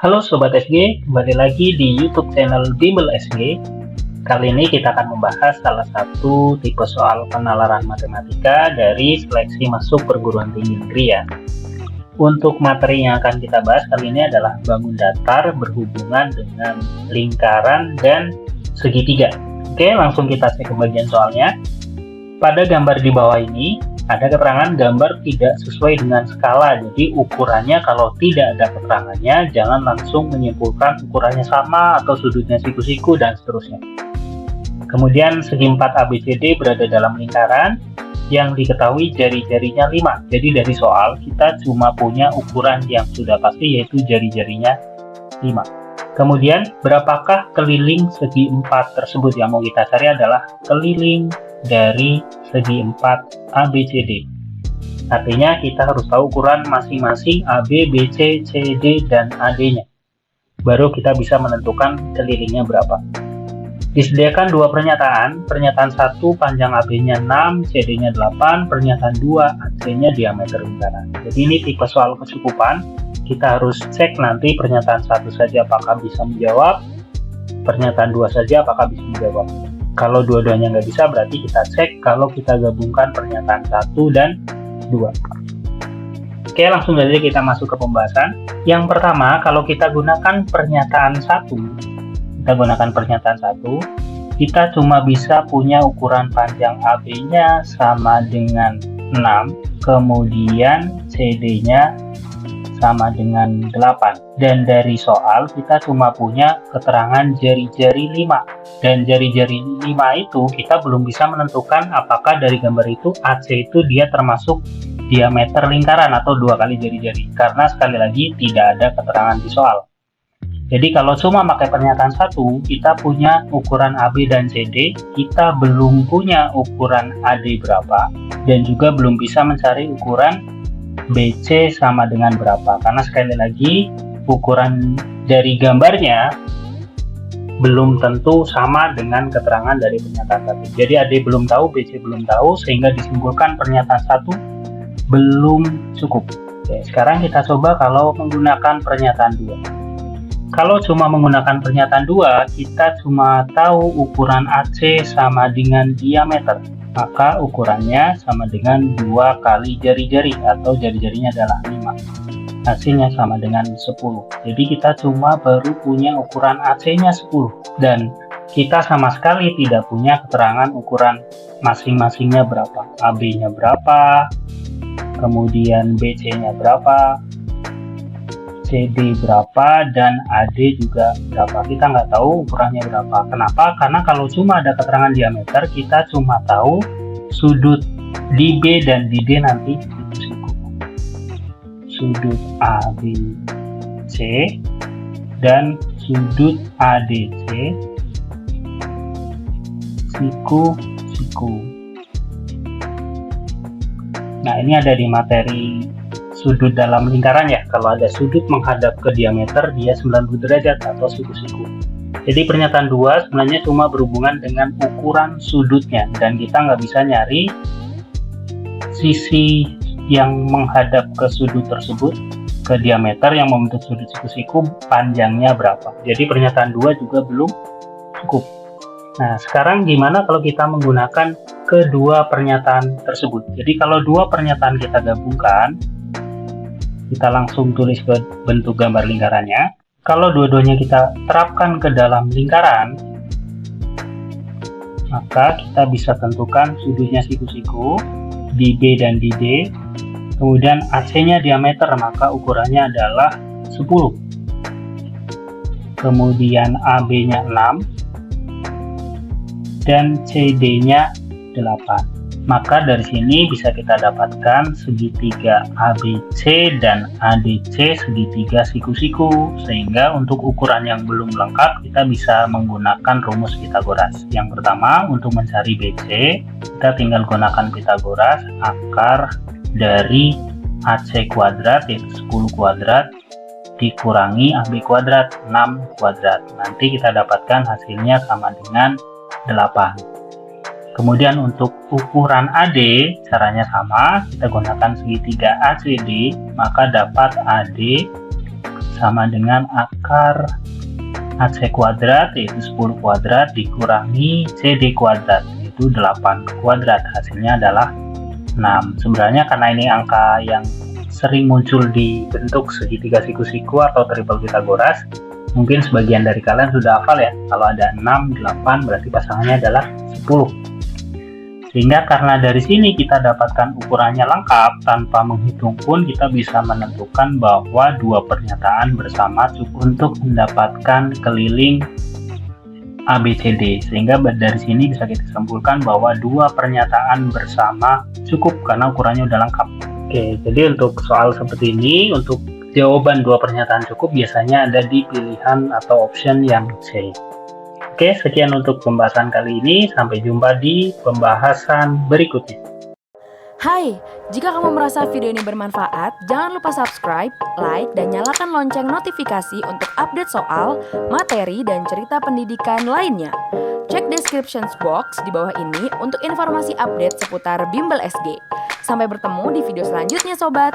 Halo Sobat SG, kembali lagi di YouTube channel Bimbel SG. Kali ini kita akan membahas salah satu tipe soal penalaran matematika dari seleksi masuk perguruan tinggi negeri ya. Untuk materi yang akan kita bahas kali ini adalah bangun datar berhubungan dengan lingkaran dan segitiga. Oke, langsung kita cek ke bagian soalnya. Pada gambar di bawah ini, ada keterangan gambar tidak sesuai dengan skala, jadi ukurannya kalau tidak ada keterangannya, jangan langsung menyimpulkan ukurannya sama atau sudutnya siku-siku dan seterusnya. Kemudian segi 4 ABCD berada dalam lingkaran yang diketahui jari-jarinya 5, jadi dari soal kita cuma punya ukuran yang sudah pasti yaitu jari-jarinya 5. Kemudian berapakah keliling segi 4 tersebut? Yang mau kita cari adalah keliling dari segi 4 ABCD. Artinya kita harus tahu ukuran masing-masing AB, BC, CD, dan AD-nya. Baru kita bisa menentukan kelilingnya berapa. Disediakan dua pernyataan. Pernyataan 1 panjang AB-nya 6, CD-nya 8. Pernyataan 2 AC-nya diameter lingkaran. Jadi ini tipe soal kecukupan. Kita harus cek nanti pernyataan 1 saja apakah bisa menjawab, pernyataan 2 saja apakah bisa menjawab. Kalau dua-duanya nggak bisa, berarti kita cek kalau kita gabungkan pernyataan 1 dan 2. Oke, langsung saja kita masuk ke pembahasan. Yang pertama, kalau kita gunakan pernyataan 1, kita cuma bisa punya ukuran panjang AB-nya sama dengan 6, kemudian CD-nya sama dengan 8. Dan dari soal kita cuma punya keterangan jari-jari 5. Dan jari-jari 5 itu kita belum bisa menentukan apakah dari gambar itu AC itu dia termasuk diameter lingkaran atau 2 kali jari-jari. Karena sekali lagi tidak ada keterangan di soal. Jadi kalau cuma pakai pernyataan 1, kita punya ukuran AB dan CD, kita belum punya ukuran AD berapa, dan juga belum bisa mencari ukuran BC sama dengan berapa, karena sekali lagi ukuran dari gambarnya belum tentu sama dengan keterangan dari pernyataan 1. Jadi AD belum tahu, BC belum tahu, sehingga disimpulkan pernyataan 1 belum cukup. Oke, sekarang kita coba kalau menggunakan pernyataan 2. Kalau cuma menggunakan pernyataan 2, kita cuma tahu ukuran AC sama dengan diameter. Maka ukurannya sama dengan 2 kali jari-jari atau jari-jarinya adalah 5. Hasilnya sama dengan 10. Jadi kita cuma baru punya ukuran AC-nya 10. Dan kita sama sekali tidak punya keterangan ukuran masing-masingnya berapa. AB-nya berapa, kemudian BC-nya berapa, CD berapa, dan AD juga berapa. Kita nggak tahu ukurannya berapa. Kenapa? Karena kalau cuma ada keterangan diameter, kita cuma tahu sudut di B dan di D nanti siku. Sudut ABC dan sudut ADC siku. Nah, ini ada di materi sudut dalam lingkaran ya. Kalau ada sudut menghadap ke diameter, dia 90 derajat atau siku-siku. Jadi pernyataan 2 sebenarnya cuma berhubungan dengan ukuran sudutnya, dan kita nggak bisa nyari sisi yang menghadap ke sudut tersebut, ke diameter yang membentuk sudut siku-siku, panjangnya berapa. Jadi pernyataan 2 juga belum cukup. Nah, sekarang gimana kalau kita menggunakan kedua pernyataan tersebut? Jadi kalau dua pernyataan kita gabungkan, kita langsung tulis ke bentuk gambar lingkarannya. Kalau dua-duanya kita terapkan ke dalam lingkaran, maka kita bisa tentukan sudutnya siku-siku di B dan di D. Kemudian AC-nya diameter, maka ukurannya adalah 10. Kemudian AB-nya 6 dan CD-nya 8. Maka dari sini bisa kita dapatkan segitiga ABC dan ADC segitiga siku-siku, sehingga untuk ukuran yang belum lengkap kita bisa menggunakan rumus Pitagoras. Yang pertama, untuk mencari BC kita tinggal gunakan Pitagoras, akar dari AC kuadrat yaitu 10 kuadrat dikurangi AB kuadrat 6 kuadrat. Nanti kita dapatkan hasilnya sama dengan 8. Kemudian untuk ukuran AD caranya sama, kita gunakan segitiga ACD, maka dapat AD sama dengan akar AC kuadrat, yaitu 10 kuadrat, dikurangi CD kuadrat, yaitu 8 kuadrat. Hasilnya adalah 6. Sebenarnya karena ini angka yang sering muncul di bentuk segitiga siku-siku atau triple Pythagoras, mungkin sebagian dari kalian sudah hafal ya, kalau ada 6, 8 berarti pasangannya adalah 10. Sehingga karena dari sini kita dapatkan ukurannya lengkap, tanpa menghitung pun kita bisa menentukan bahwa dua pernyataan bersama cukup untuk mendapatkan keliling ABCD. Sehingga dari sini bisa kita simpulkan bahwa dua pernyataan bersama cukup karena ukurannya udah lengkap. Oke, jadi untuk soal seperti ini, untuk jawaban dua pernyataan cukup biasanya ada di pilihan atau option yang C. Oke, sekian untuk pembahasan kali ini. Sampai jumpa di pembahasan berikutnya. Hai, jika kamu merasa video ini bermanfaat, jangan lupa subscribe, like, dan nyalakan lonceng notifikasi untuk update soal, materi, dan cerita pendidikan lainnya. Cek description box di bawah ini untuk informasi update seputar Bimbel SG. Sampai bertemu di video selanjutnya, Sobat!